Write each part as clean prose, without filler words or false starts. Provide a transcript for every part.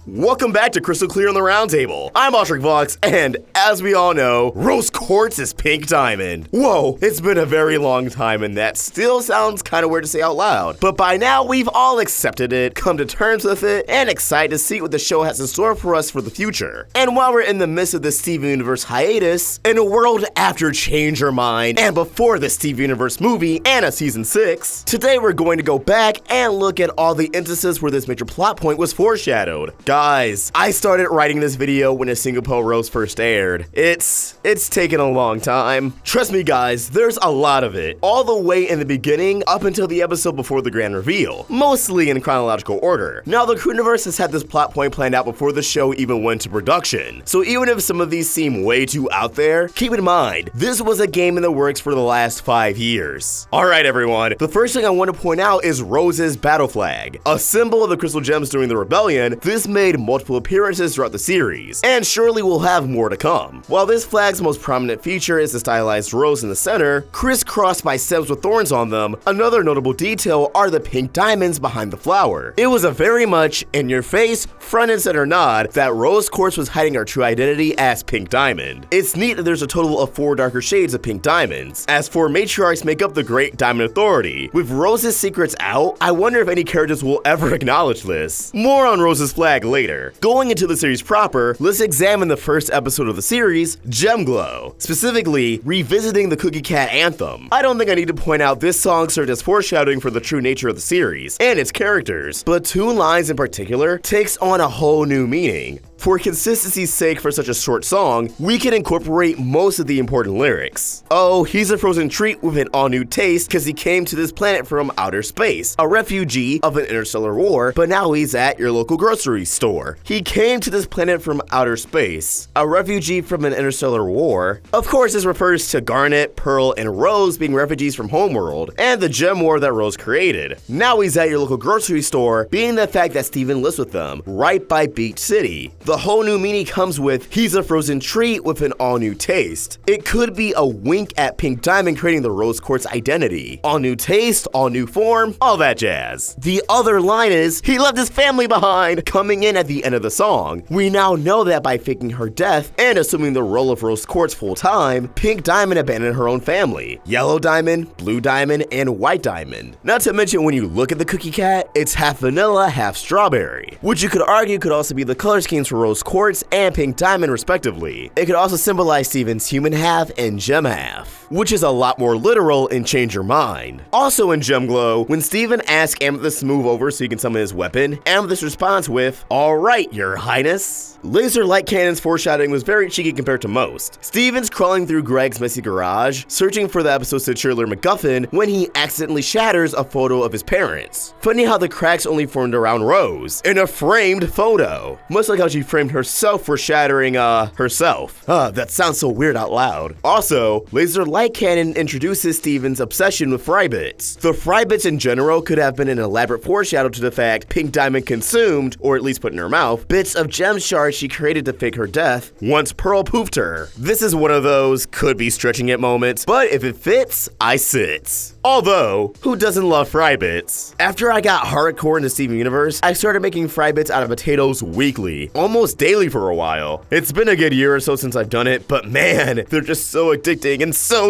Welcome back to Crystal Clear on the Roundtable. I'm Vox, and as we all know, rose quartz is pink diamond. Whoa, it's been a very long time, and that still sounds kind of weird to say out loud. But by now, we've all accepted it, come to terms with it, and excited to see what the show has in store for us for the future. And while we're in the midst of the Steven Universe hiatus, in a world after Change Your Mind, and before the Steven Universe movie and a season 6, today we're going to go back and look at all the instances where this major plot point was foreshadowed. Guys, I started writing this video when A Single Pale Rose first aired. It's taken a long time. Trust me guys, there's a lot of it. All the way in the beginning up until the episode before the grand reveal. Mostly in chronological order. Now the Crewniverse has had this plot point planned out before the show even went to production. So even if some of these seem way too out there, keep in mind, this was a game in the works for the last 5 years. Alright everyone, the first thing I want to point out is Rose's battle flag. A symbol of the Crystal Gems during the rebellion, this made multiple appearances throughout the series, and surely we'll have more to come. While this flag's most prominent feature is the stylized rose in the center, crisscrossed by stems with thorns on them, another notable detail are the pink diamonds behind the flower. It was a very much in-your-face, front and center nod that rose quartz was hiding our true identity as pink diamond. It's neat that there's a total of 4 darker shades of pink diamonds, as 4 matriarchs make up the Great Diamond Authority. With Rose's secrets out, I wonder if any characters will ever acknowledge this. More on Rose's flag later. Going into the series proper, let's examine the first episode of the series, Gem Glow, specifically revisiting the Cookie Cat anthem. I don't think I need to point out this song served as foreshadowing for the true nature of the series and its characters, but 2 lines in particular takes on a whole new meaning. For consistency's sake for such a short song, we can incorporate most of the important lyrics. Oh, he's a frozen treat with an all-new taste because he came to this planet from outer space, a refugee of an interstellar war, but now he's at your local grocery store. He came to this planet from outer space, a refugee from an interstellar war. Of course, this refers to Garnet, Pearl, and Rose being refugees from Homeworld, and the gem war that Rose created. Now he's at your local grocery store, being the fact that Steven lives with them, right by Beach City. The whole new meaning comes with, he's a frozen treat with an all-new taste. It could be a wink at Pink Diamond creating the rose quartz identity. All new taste, all new form, all that jazz. The other line is, he left his family behind, coming in at the end of the song. We now know that by faking her death and assuming the role of rose quartz full time, Pink Diamond abandoned her own family. Yellow Diamond, Blue Diamond, and White Diamond. Not to mention when you look at the Cookie Cat, it's half vanilla, half strawberry, which you could argue could also be the color schemes for rose quartz and pink diamond respectively. It could also symbolize Steven's human half and gem half, which is a lot more literal in Change Your Mind. Also in Gem Glow, when Steven asks Amethyst to move over so he can summon his weapon, Amethyst responds with, "Alright, your highness." Laser light cannon's foreshadowing was very cheeky compared to most. Steven's crawling through Greg's messy garage, searching for the episode's titular MacGuffin when he accidentally shatters a photo of his parents. Funny how the cracks only formed around Rose, in a framed photo. Much like how she framed herself for shattering, herself. That sounds so weird out loud. Also, Laser Light Cannon introduces Steven's obsession with Frybits. The Frybits in general could have been an elaborate foreshadow to the fact Pink Diamond consumed, or at least put in her mouth, bits of gem shards she created to fake her death once Pearl poofed her. This is one of those could be stretching it moments, but if it fits, I sits. Although, who doesn't love Frybits? After I got hardcore in the Steven Universe, I started making Frybits out of potatoes weekly, almost daily for a while. It's been a good year or so since I've done it, but man, they're just so addicting and so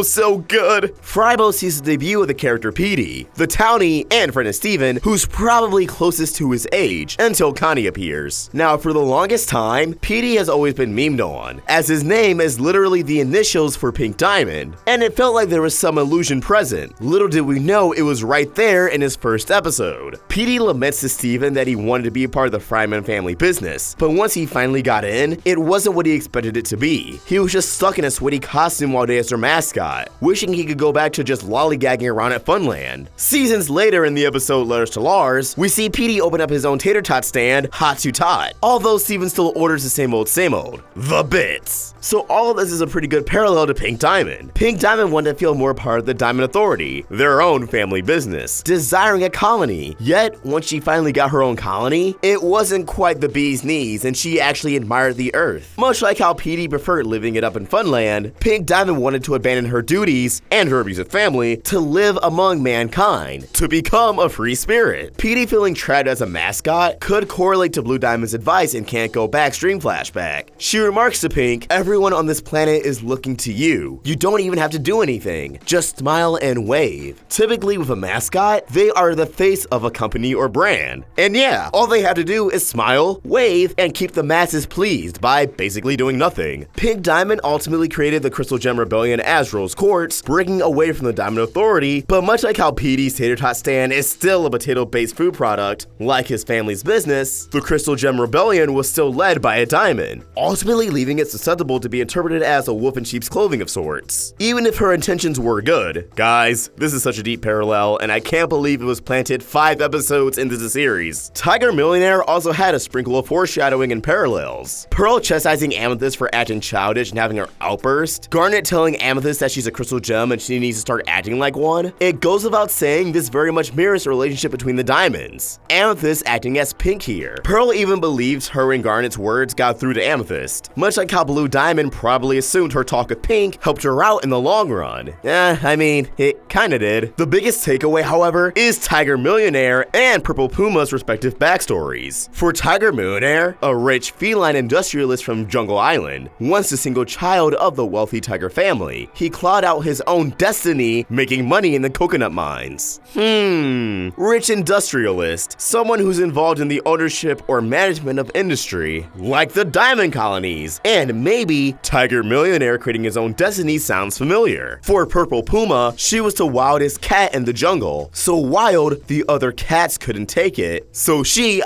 good. Frybo sees the debut of the character Petey, the townie and friend of Steven, who's probably closest to his age, until Connie appears. Now, for the longest time, Petey has always been memed on, as his name is literally the initials for Pink Diamond, and it felt like there was some illusion present. Little did we know it was right there in his first episode. Petey laments to Steven that he wanted to be a part of the Fryman family business, but once he finally got in, it wasn't what he expected it to be. He was just stuck in a sweaty costume while they as their mascot, wishing he could go back to just lollygagging around at Funland. Seasons later in the episode Letters to Lars, we see Petey open up his own tater tot stand, Hot to Tot, although Steven still orders the same old, the bits. So all of this is a pretty good parallel to Pink Diamond. Pink Diamond wanted to feel more part of the Diamond Authority. their own family business, desiring a colony. Yet, once she finally got her own colony, it wasn't quite the bee's knees and she actually admired the earth. Much like how Petey preferred living it up in Funland, Pink Diamond wanted to abandon her duties and her abusive family to live among mankind, to become a free spirit. Petey feeling trapped as a mascot could correlate to Blue Diamond's advice in Can't Go Back stream flashback. She remarks to Pink, "Everyone on this planet is looking to you. You don't even have to do anything. Just smile and wave." Typically with a mascot, they are the face of a company or brand. And yeah, all they have to do is smile, wave, and keep the masses pleased by basically doing nothing. Pink Diamond ultimately created the Crystal Gem Rebellion as Rose Quartz, breaking away from the Diamond Authority, but much like how Petey's Tater Tot stand is still a potato-based food product, like his family's business, the Crystal Gem Rebellion was still led by a diamond, ultimately leaving it susceptible to be interpreted as a wolf in sheep's clothing of sorts, even if her intentions were good. Guys, this is such a deep parallel, and I can't believe it was planted 5 episodes into the series. Tiger Millionaire also had a sprinkle of foreshadowing and parallels. Pearl chastising Amethyst for acting childish and having her outburst, Garnet telling Amethyst that she's a crystal gem and she needs to start acting like one. It goes without saying this very much mirrors the relationship between the diamonds. Amethyst acting as Pink here. Pearl even believes her and Garnet's words got through to Amethyst, much like how Blue Diamond probably assumed her talk with Pink helped her out in the long run. I mean, it kinda did. The biggest takeaway, however, is Tiger Millionaire and Purple Puma's respective backstories. For Tiger Millionaire, a rich feline industrialist from Jungle Island, once a single child of the wealthy tiger family, he clawed out his own destiny making money in the coconut mines. Rich industrialist, someone who's involved in the ownership or management of industry, like the diamond colonies, and maybe Tiger Millionaire creating his own destiny sounds familiar. For Purple Puma, she was the wildest cat in the jungle, so wild the other cats couldn't take it, so he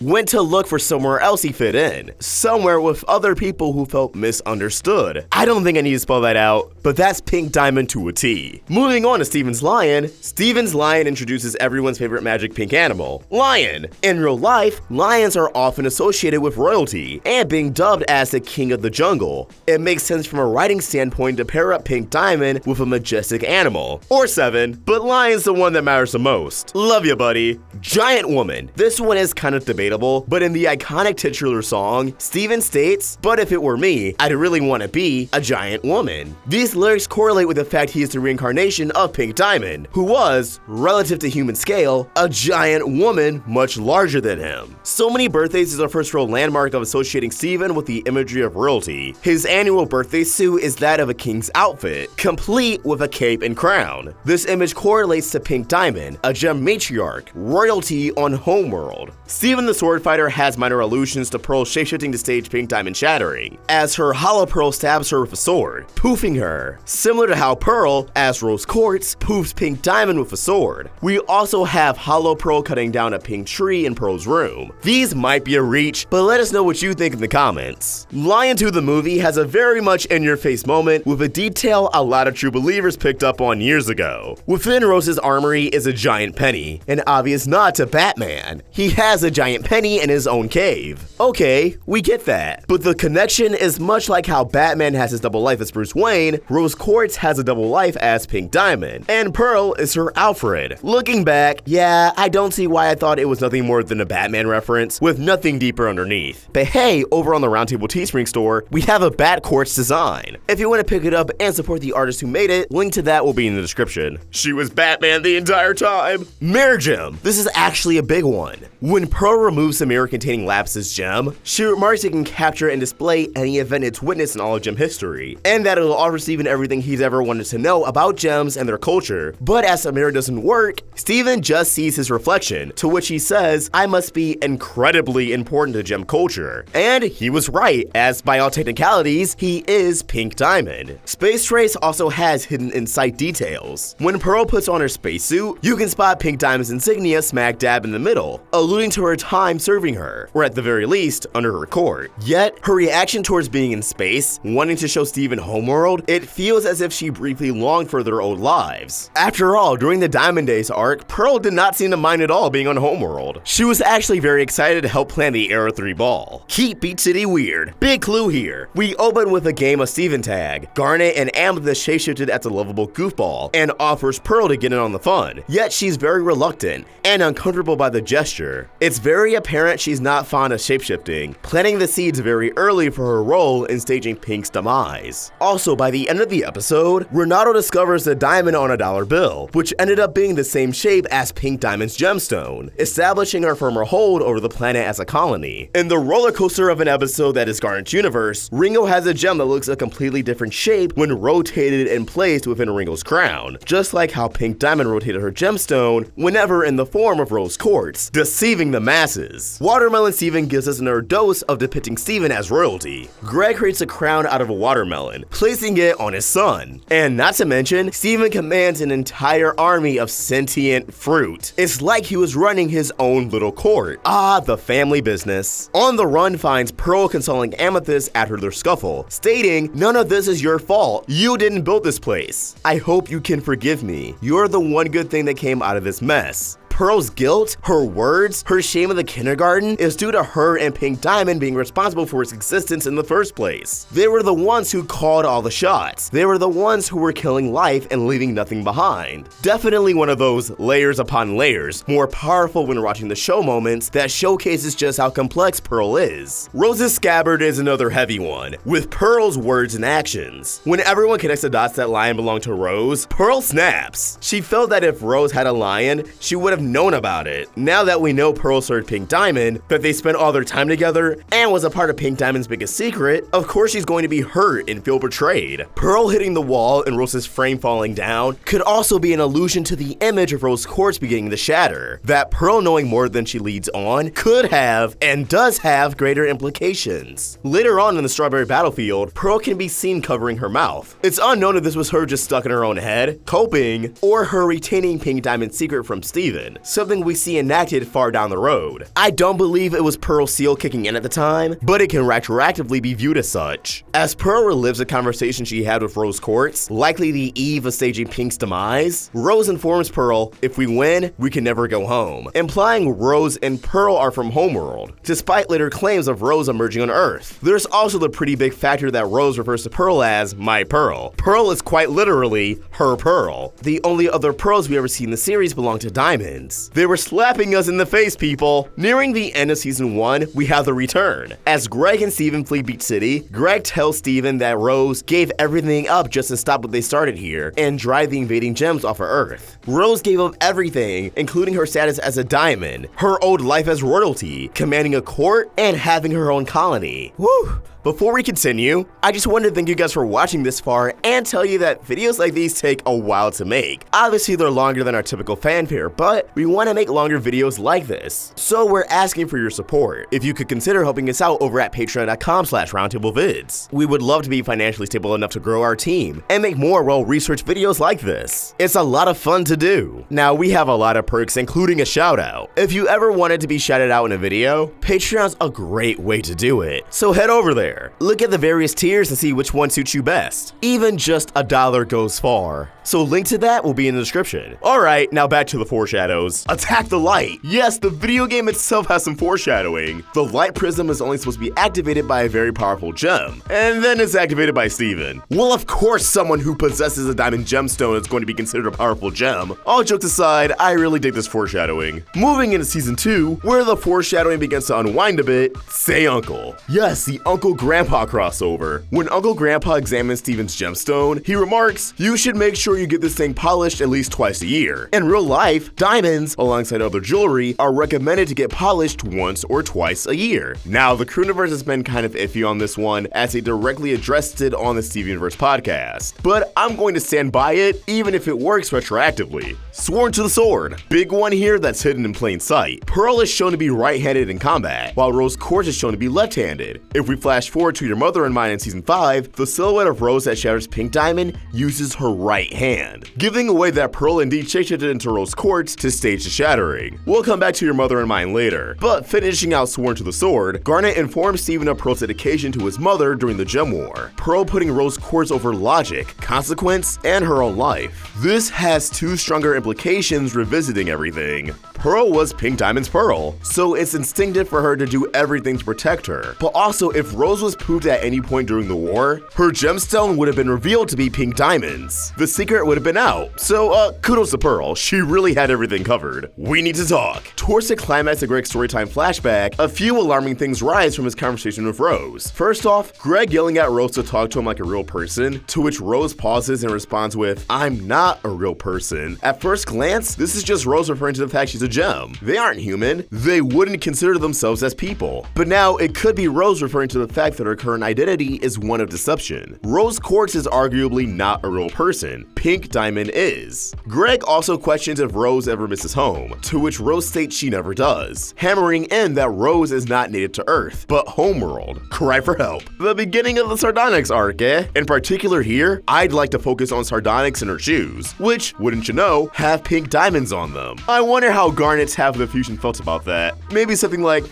went to look for somewhere else he fit in, somewhere with other people who felt misunderstood. I don't think I need to spell that out, but that's Pink Diamond to a T. Moving on to Steven's Lion. Steven's Lion introduces everyone's favorite magic pink animal, lion. In real life, lions are often associated with royalty and being dubbed as the king of the jungle. It makes sense from a writing standpoint to pair up Pink Diamond with a majestic animal, or 7, but lion's the one that matters the most. Love ya, buddy. Giant woman. This one is kind of debatable, but in the iconic titular song, Steven states, "But if it were me, I'd really want to be a giant woman." These lyrics correlate with the fact he is the reincarnation of Pink Diamond, who was, relative to human scale, a giant woman much larger than him. So Many Birthdays is our first real landmark of associating Steven with the imagery of royalty. His annual birthday suit is that of a king's outfit, complete with a cape and crown. This image correlates to Pink Diamond, a gem matriarch, royalty on Homeworld. Steven the Sword Fighter has minor allusions to Pearl shapeshifting to stage Pink Diamond shattering, as her Hollow Pearl stabs her with a sword, poofing her, similar to how Pearl, as Rose Quartz, poofs Pink Diamond with a sword. We also have Hollow Pearl cutting down a pink tree in Pearl's room. These might be a reach, but let us know what you think in the comments. Lion 2 the movie has a very much in-your-face moment with a detail a lot of true believers picked up on years ago. Within Rose's armory is a giant penny, an obvious nod to Batman. He has a giant penny in his own cave. Okay, we get that. But the connection is much like how Batman has his double life as Bruce Wayne, Rose Quartz has a double life as Pink Diamond, and Pearl is her Alfred. Looking back, yeah, I don't see why I thought it was nothing more than a Batman reference with nothing deeper underneath. But hey, over on the Roundtable Teespring store, we have a Bat Quartz design. If you want to pick it up and support the artist who made it, link to that will be in the description. She was Batman the entire time. Mirror Gem. This is actually a big one. When Pearl removes the mirror containing Lapis' gem, she remarks it can capture and display any event it's witnessed in all of gem history, and that it'll offer Steven everything he's ever wanted to know about gems and their culture. But as the mirror doesn't work, Steven just sees his reflection, to which he says, "I must be incredibly important to gem culture." And he was right, as by all technicalities, he is Pink Diamond. Space Trace also has hidden insight details. When Pearl puts on her spacesuit, you can spot Pink Diamond's insignia smack dab in the middle, alluding to her time serving her, or at the very least, under her court. Yet, her reaction towards being in space, wanting to show Steven Homeworld, it feels as if she briefly longed for their old lives. After all, during the Diamond Days arc, Pearl did not seem to mind at all being on Homeworld. She was actually very excited to help plan the Era 3 ball. Keep Beat City weird. Big clue here. We open with a game of Steven tag. Garnet and Amethyst shapeshifted as a lovable goofball baseball and offers Pearl to get in on the fun, yet she's very reluctant and uncomfortable by the gesture. It's very apparent she's not fond of shapeshifting, planting the seeds very early for her role in staging Pink's demise. Also, by the end of the episode, Ronaldo discovers a diamond on a dollar bill, which ended up being the same shape as Pink Diamond's gemstone, establishing her firmer hold over the planet as a colony. In the roller coaster of an episode that is Garnet's universe, Ringo has a gem that looks a completely different shape when rotated and placed within Ringo's crown, just like how Pink Diamond rotated her gemstone whenever in the form of rose quartz, deceiving the masses. Watermelon Steven gives us another dose of depicting Steven as royalty. Greg creates a crown out of a watermelon, placing it on his son. And not to mention, Steven commands an entire army of sentient fruit. It's like he was running his own little court. Ah, the family business. On the Run finds Pearl consoling Amethyst after their scuffle, stating, "None of this is your fault. You didn't build this place. I hope you can forgive me. You're the one good thing that came out of this mess." Pearl's guilt, her words, her shame of the kindergarten is due to her and Pink Diamond being responsible for its existence in the first place. They were the ones who called all the shots. They were the ones who were killing life and leaving nothing behind. Definitely one of those layers upon layers, more powerful when watching the show moments that showcases just how complex Pearl is. Rose's scabbard is another heavy one, with Pearl's words and actions. When everyone connects the dots that lion belonged to Rose, Pearl snaps. She felt that if Rose had a lion, she would have known about it. Now that we know Pearl served Pink Diamond, that they spent all their time together, and was a part of Pink Diamond's biggest secret, of course she's going to be hurt and feel betrayed. Pearl hitting the wall and Rose's frame falling down could also be an allusion to the image of Rose Quartz beginning to shatter. That Pearl knowing more than she leads on could have, and does have, greater implications. Later on in the Strawberry Battlefield, Pearl can be seen covering her mouth. It's unknown if this was her just stuck in her own head, coping, or her retaining Pink Diamond's secret from Steven, something we see enacted far down the road. I don't believe it was Pearl's seal kicking in at the time, but it can retroactively be viewed as such. As Pearl relives a conversation she had with Rose Quartz, likely the eve of staging Pink's demise, Rose informs Pearl, "If we win, we can never go home," implying Rose and Pearl are from Homeworld, despite later claims of Rose emerging on Earth. There's also the pretty big factor that Rose refers to Pearl as "my Pearl." Pearl is quite literally her Pearl. The only other pearls we ever see in the series belong to diamonds. They were slapping us in the face, people. Nearing the end of season 1, we have the return. As Greg and Steven flee Beach City, Greg tells Steven that Rose gave everything up just to stop what they started here and drive the invading gems off of Earth. Rose gave up everything, including her status as a diamond, her old life as royalty, commanding a court, and having her own colony. Woo! Before we continue, I just wanted to thank you guys for watching this far and tell you that videos like these take a while to make. Obviously, they're longer than our typical fanfare, but we want to make longer videos like this. So we're asking for your support. If you could consider helping us out over at patreon.com/roundtablevids. We would love to be financially stable enough to grow our team and make more well-researched videos like this. It's a lot of fun to do. Now, we have a lot of perks, including a shout out. If you ever wanted to be shouted out in a video, Patreon's a great way to do it. So head over there. Look at the various tiers and see which one suits you best. Even just $1 goes far. So link to that will be in the description. Alright, now back to the foreshadows. Attack the light! Yes, the video game itself has some foreshadowing. The light prism is only supposed to be activated by a very powerful gem, and then it's activated by Steven. Well, of course someone who possesses a diamond gemstone is going to be considered a powerful gem. All jokes aside, I really dig this foreshadowing. Moving into season 2, where the foreshadowing begins to unwind a bit, say Uncle. Yes, the Uncle Grandpa crossover. When Uncle Grandpa examines Steven's gemstone, he remarks, "You should make sure you get this thing polished at least twice a year." In real life, diamonds, alongside other jewelry, are recommended to get polished once or twice a year. Now, the Crewniverse has been kind of iffy on this one, as they directly addressed it on the Stevenverse podcast, but I'm going to stand by it, even if it works retroactively. Sworn to the sword. Big one here that's hidden in plain sight. Pearl is shown to be right-handed in combat, while Rose Quartz is shown to be left-handed. If we flash forward to Your Mother and Mine in season 5, the silhouette of Rose that shatters Pink Diamond uses her right hand, giving away that Pearl indeed shapeshifted into Rose Quartz to stage the shattering. We'll come back to Your Mother and Mine later, but finishing out Sworn to the Sword, Garnet informs Steven of Pearl's dedication to his mother during the Gem War, Pearl putting Rose Quartz over logic, consequence, and her own life. This has two stronger implications revisiting everything. Pearl was Pink Diamond's pearl, so it's instinctive for her to do everything to protect her. But also, if Rose was pooped at any point during the war, her gemstone would have been revealed to be Pink Diamond's. The secret would have been out. So, kudos to Pearl. She really had everything covered. We need to talk. Towards the climax of Greg's storytime flashback, a few alarming things rise from his conversation with Rose. First off, Greg yelling at Rose to talk to him like a real person, to which Rose pauses and responds with, "I'm not a real person." At first glance, this is just Rose referring to the fact she's a gem. They aren't human. They wouldn't consider themselves as people. But now it could be Rose referring to the fact that her current identity is one of deception. Rose Quartz is arguably not a real person. Pink Diamond is. Greg also questions if Rose ever misses home, to which Rose states she never does, hammering in that Rose is not native to Earth, but homeworld. Cry for help. The beginning of the Sardonyx arc, eh? In particular here, I'd like to focus on Sardonyx and her shoes, which, wouldn't you know, have pink diamonds on them. I wonder how Garnet's half of the fusion felt about that. Maybe something like,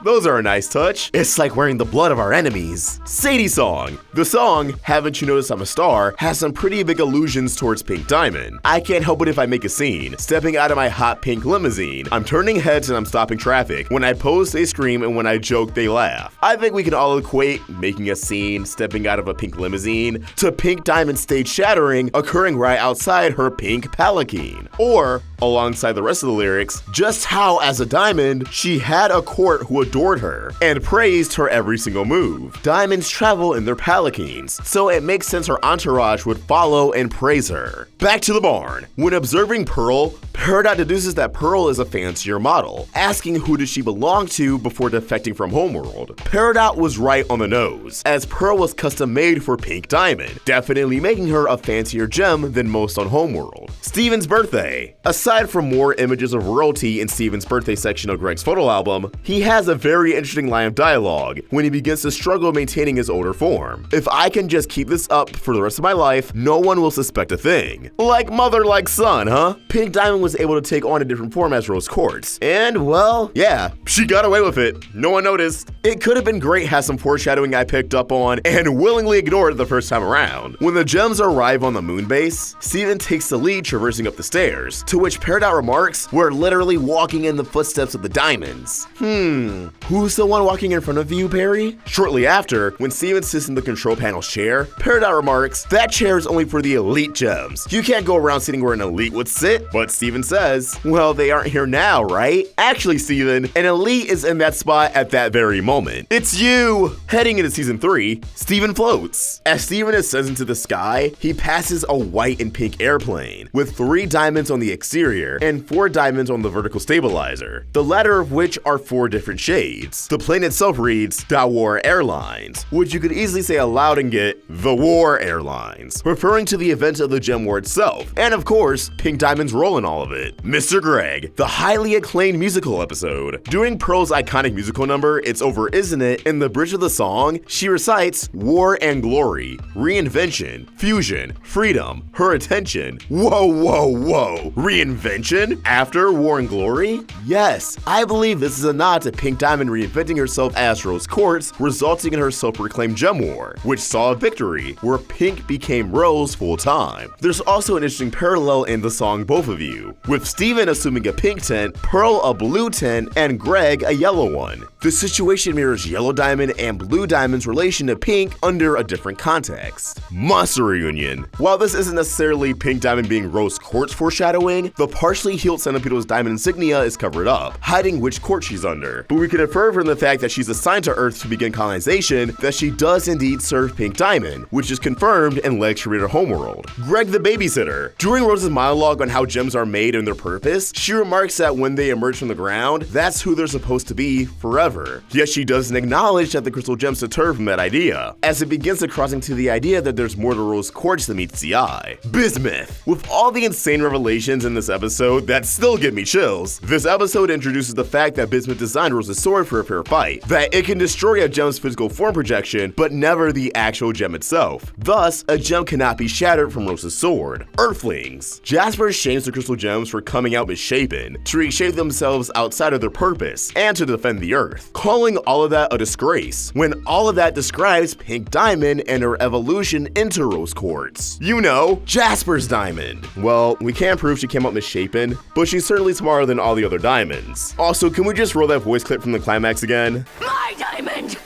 those are a nice touch. It's like wearing the blood of our enemies. Sadie song. The song, Haven't You Noticed I'm a Star, has some pretty big allusions towards Pink Diamond. I can't help it if I make a scene. Stepping out of my hot pink limousine, I'm turning heads and I'm stopping traffic. When I pose, they scream, and when I joke, they laugh. I think we can all equate making a scene, stepping out of a pink limousine, to Pink Diamond stage shattering occurring right outside her pink palanquin. Or, alongside the rest of the lyrics, just how, as a diamond, she had a court who adored her and praised her every single move. Diamonds travel in their palanquins, so it makes sense her entourage would follow and praise her. Back to the barn. When observing Pearl, Peridot deduces that Pearl is a fancier model, asking who does she belong to before defecting from Homeworld. Peridot was right on the nose, as Pearl was custom made for Pink Diamond, definitely making her a fancier gem than most on Homeworld. Steven's birthday. Aside from more images of royalty in Steven's birthday section of Greg's photo album, he has a very interesting line of dialogue when he begins to struggle maintaining his older form. If I can just keep this up for the rest of my life, no one will suspect a thing. Like mother, like son, huh? Pink Diamond was able to take on a different form as Rose Quartz. And, well, yeah, she got away with it. No one noticed. It could have been great had some foreshadowing I picked up on and willingly ignored the first time around. When the gems arrive on the moon base, Steven takes the lead traversing up the stairs, to which Peridot remarks, "We're literally walking in the footsteps of the diamonds." Who's the one walking in front of you, Perry? Shortly after, when Steven sits in the control panel's chair, Peridot remarks, "That chair is only for the elite gems. You can't go around sitting where an elite would sit." But Steven says, "Well, they aren't here now, right?" Actually, Steven, an elite is in that spot at that very moment. It's you! Heading into season 3, Steven floats. As Steven ascends into the sky, he passes a white and pink airplane, with 3 diamonds on the exterior and 4 diamonds on the vertical stabilizer, the latter of which are 4 different shades. The plane itself reads, "Da War Airlines," which you could easily say aloud and get, "The War Airlines," referring to the event of the gem war itself, and of course, Pink Diamond's role in all of it. Mr. Greg, the highly acclaimed musical episode. During Pearl's iconic musical number, It's Over, Isn't It?, in the bridge of the song, she recites war and glory, reinvention, fusion, freedom, her attention. Whoa, whoa, whoa. Reinvention? After war and glory? Yes, I believe this is a nod to Pink Diamond reinventing herself as Rose Quartz, resulting in her self-proclaimed gem war, which saw a victory, where Pink became Rose full time. There's also an interesting parallel in the song Both of You, with Steven assuming a pink tint, Pearl a blue tint, and Greg a yellow one. The situation mirrors Yellow Diamond and Blue Diamond's relation to Pink under a different context. Monster reunion. While this isn't necessarily Pink Diamond being Rose Quartz foreshadowing, the partially healed Centipedal's diamond insignia is covered up, hiding which court she's under. But we can infer from the fact that she's assigned to Earth to begin colonization that she does indeed serve Pink Diamond, which is confirmed in Leg's Creator Homeworld. Greg the babysitter. During Rose's monologue on how gems are made and their purpose, she remarks that when they emerge from the ground, that's who they're supposed to be forever. Yet she doesn't acknowledge that the crystal gems deter from that idea, as it begins to cross into the idea that there's more to Rose Quartz than meets the eye. Bismuth. With all the insane revelations in this episode that still give me chills, this episode introduces the fact that Bismuth designed Rose's sword for a fair fight, that it can destroy a gem's physical form projection, but never the actual gem itself. Thus, a gem cannot be shattered from Rose's sword. Earthlings. Jasper shames the crystal gems for coming out misshapen, to reshape themselves outside of their purpose, and to defend the Earth, calling all of that a disgrace, when all of that describes Pink Diamond and her evolution into Rose Quartz. You know, Jasper's diamond. Well, we can't prove she came out misshapen, but she's she's certainly smarter than all the other diamonds. Also, can we just roll that voice clip from the climax again? My diamond!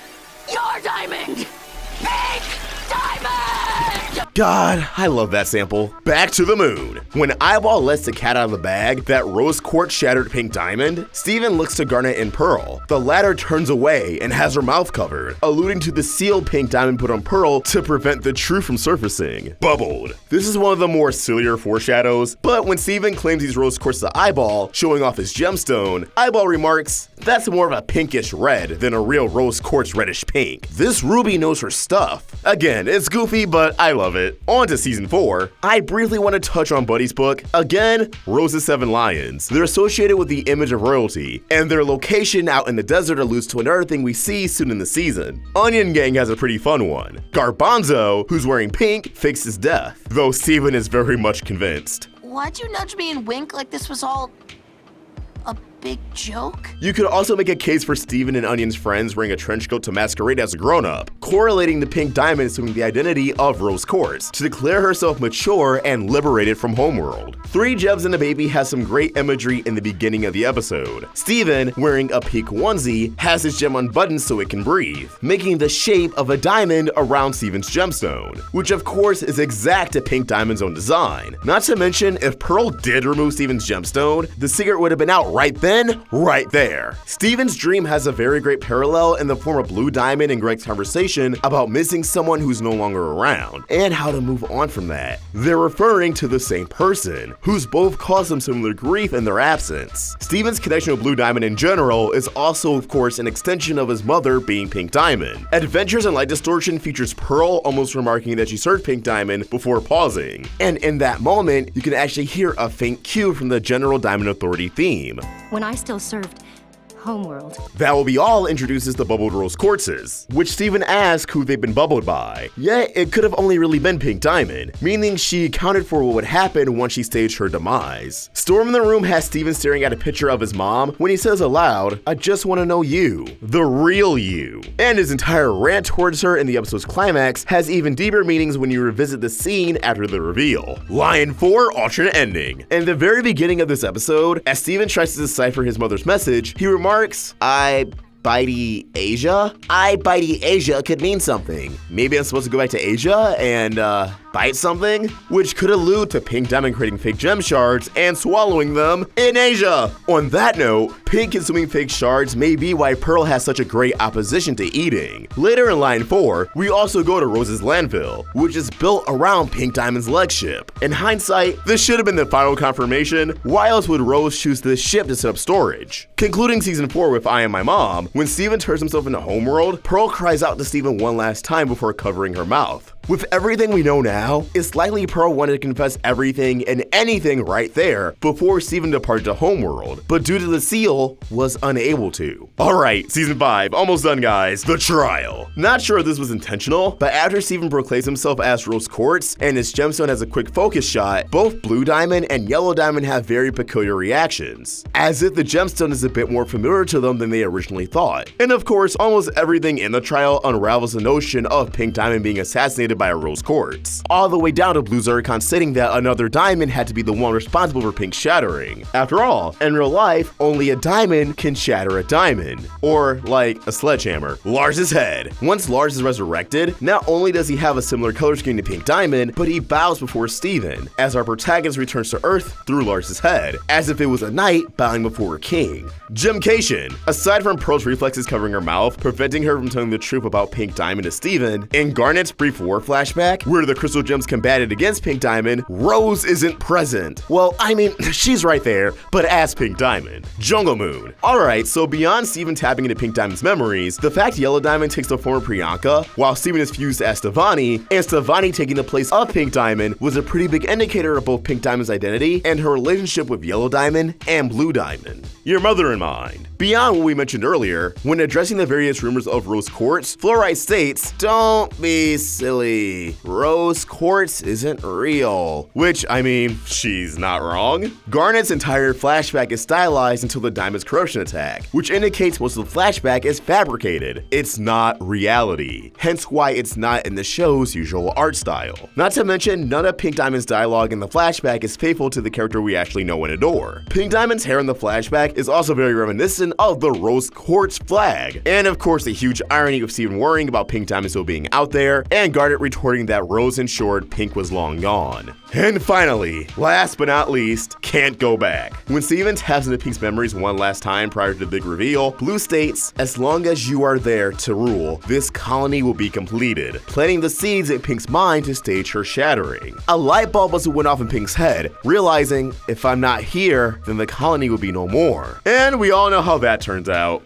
Your diamond! Pink diamond! God, I love that sample. Back to the moon. When Eyeball lets the cat out of the bag, that rose quartz shattered pink diamond, Steven looks to Garnet and Pearl. The latter turns away and has her mouth covered, alluding to the sealed pink diamond put on Pearl to prevent the truth from surfacing. Bubbled. This is one of the more sillier foreshadows, but when Steven claims he's rose quartz to Eyeball, showing off his gemstone, Eyeball remarks, "That's more of a pinkish red than a real rose quartz reddish pink. This ruby knows her stuff." Again, it's goofy, but I love it. On to season 4. I briefly want to touch on Buddy's book. Again, Rose's 7 Lions. They're associated with the image of royalty, and their location out in the desert alludes to another thing we see soon in the season. Onion Gang has a pretty fun one. Garbanzo, who's wearing pink, fakes his death, though Steven is very much convinced. Why'd you nudge me and wink like this was all a big joke? You could also make a case for Steven and Onion's friends wearing a trench coat to masquerade as a grown-up, correlating the pink diamond assuming the identity of Rose Quartz, to declare herself mature and liberated from Homeworld. 3 Gems and a Baby has some great imagery in the beginning of the episode. Steven, wearing a pink onesie, has his gem unbuttoned so it can breathe, making the shape of a diamond around Steven's gemstone, which of course is exact to Pink Diamond's own design. Not to mention, if Pearl did remove Steven's gemstone, the secret would have been out right then, right there. Steven's dream has a very great parallel in the form of Blue Diamond and Greg's conversation about missing someone who's no longer around, and how to move on from that. They're referring to the same person, who's both caused them similar grief in their absence. Steven's connection with Blue Diamond in general is also, of course, an extension of his mother being Pink Diamond. Adventures in Light Distortion features Pearl almost remarking that she served Pink Diamond before pausing, and in that moment, you can actually hear a faint cue from the General Diamond Authority theme. When I still served Homeworld. That Will Be All introduces the bubbled rose quartzes, which Steven asks who they've been bubbled by. Yet, it could have only really been Pink Diamond, meaning she accounted for what would happen once she staged her demise. Storm in the Room has Steven staring at a picture of his mom when he says aloud, "I just want to know you, the real you." And his entire rant towards her in the episode's climax has even deeper meanings when you revisit the scene after the reveal. Lion 4 alternate ending. In the very beginning of this episode, as Steven tries to decipher his mother's message, he remarks, "I Bitey Asia? I Bitey Asia could mean something. Maybe I'm supposed to go back to Asia and bite something?" Which could allude to Pink Diamond creating fake gem shards and swallowing them in Asia. On that note, Pink consuming fake shards may be why Pearl has such a great opposition to eating. Later in Line 4, we also go to Rose's landfill, which is built around Pink Diamond's leg ship. In hindsight, this should have been the final confirmation. Why else would Rose choose this ship to set up storage? Concluding season 4 with I Am My Mom, when Steven turns himself into Homeworld, Pearl cries out to Steven one last time before covering her mouth. With everything we know now, it's likely Pearl wanted to confess everything and anything right there before Steven departed to Homeworld, but due to the seal, was unable to. Alright, season 5, almost done guys, the trial. Not sure if this was intentional, but after Steven proclaims himself as Rose Quartz and his gemstone has a quick focus shot, both Blue Diamond and Yellow Diamond have very peculiar reactions, as if the gemstone is a bit more familiar to them than they originally thought. And of course, almost everything in the trial unravels the notion of Pink Diamond being assassinated by a Rose Quartz, all the way down to Blue Zircon stating that another diamond had to be the one responsible for Pink's shattering. After all, in real life, only a diamond can shatter a diamond, or like a sledgehammer. Lars's head. Once Lars is resurrected, not only does he have a similar color scheme to Pink Diamond, but he bows before Steven, as our protagonist returns to Earth through Lars's head, as if it was a knight bowing before a king. Gemcation. Aside from Pearl's reflexes covering her mouth, preventing her from telling the truth about Pink Diamond to Steven, in Garnet's brief war flashback, where the crystal gems combated against Pink Diamond, Rose isn't present. Well, I mean, she's right there, but as Pink Diamond. Jungle Moon. Alright, so beyond Steven tapping into Pink Diamond's memories, the fact Yellow Diamond takes the form of Priyanka, while Steven is fused as Stevani, and Stevani taking the place of Pink Diamond, was a pretty big indicator of both Pink Diamond's identity and her relationship with Yellow Diamond and Blue Diamond. Your mother in mind. Beyond what we mentioned earlier, when addressing the various rumors of Rose Quartz, Fluorite states, "Don't be silly. basically, Rose Quartz isn't real. Which, I mean, she's not wrong. Garnet's entire flashback is stylized until the diamond's corruption attack, which indicates most of the flashback is fabricated. It's not reality, hence why it's not in the show's usual art style. Not to mention, none of Pink Diamond's dialogue in the flashback is faithful to the character we actually know and adore. Pink Diamond's hair in the flashback is also very reminiscent of the Rose Quartz flag. And of course, the huge irony of Steven worrying about Pink Diamond still being out there, and Garnet retorting that Rose ensured Pink was long gone. And finally, last but not least, can't go back. When Steven taps into Pink's memories one last time prior to the big reveal, Blue states, "As long as you are there to rule, this colony will be completed," planting the seeds in Pink's mind to stage her shattering. A light bulb also went off in Pink's head, realizing, if I'm not here, then the colony will be no more. And we all know how that turns out.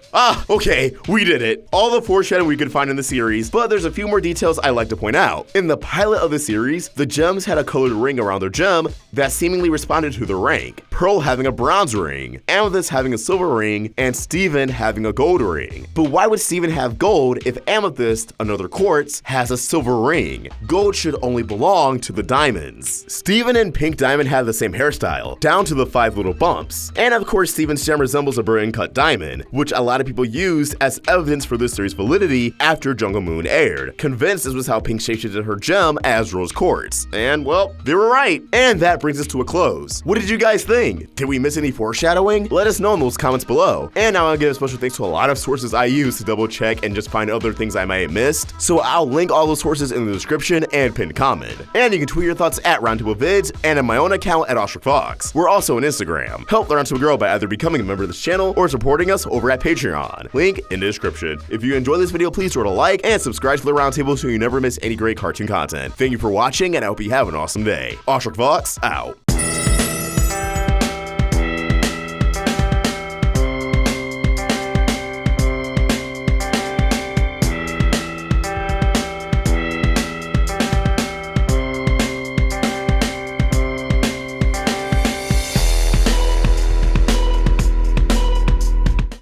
Okay, we did it. All the foreshadowing we could find in the series, but there's a few more details I'd like to point out. In the pilot of the series, the gems had a colored ring around their gem that seemingly responded to the rank. Pearl having a bronze ring, Amethyst having a silver ring, and Steven having a gold ring. But why would Steven have gold if Amethyst, another quartz, has a silver ring? Gold should only belong to the diamonds. Steven and Pink Diamond have the same hairstyle, down to the 5 little bumps. And of course, Steven's gem resembles a brilliant cut diamond, which a lot of people used as evidence for this series' validity after Jungle Moon aired, convinced this was how Pink shapeshifted her gem as Rose Quartz. And well, they were right. And that brings us to a close. What did you guys think? Did we miss any foreshadowing? Let us know in those comments below. And now I'll give a special thanks to a lot of sources I use to double check and just find other things I might have missed. So I'll link all those sources in the description and pinned comment. And you can tweet your thoughts at Roundtable Vids and in my own account at OstricFox. We're also on Instagram. Help the Roundtable grow by either becoming a member of this channel or supporting us over at Patreon. Link in the description. If you enjoyed this video, please throw it a like and subscribe to the Roundtable so you never miss any great cartoon content. Thank you for watching, and I hope you have an awesome day. OstricFox out.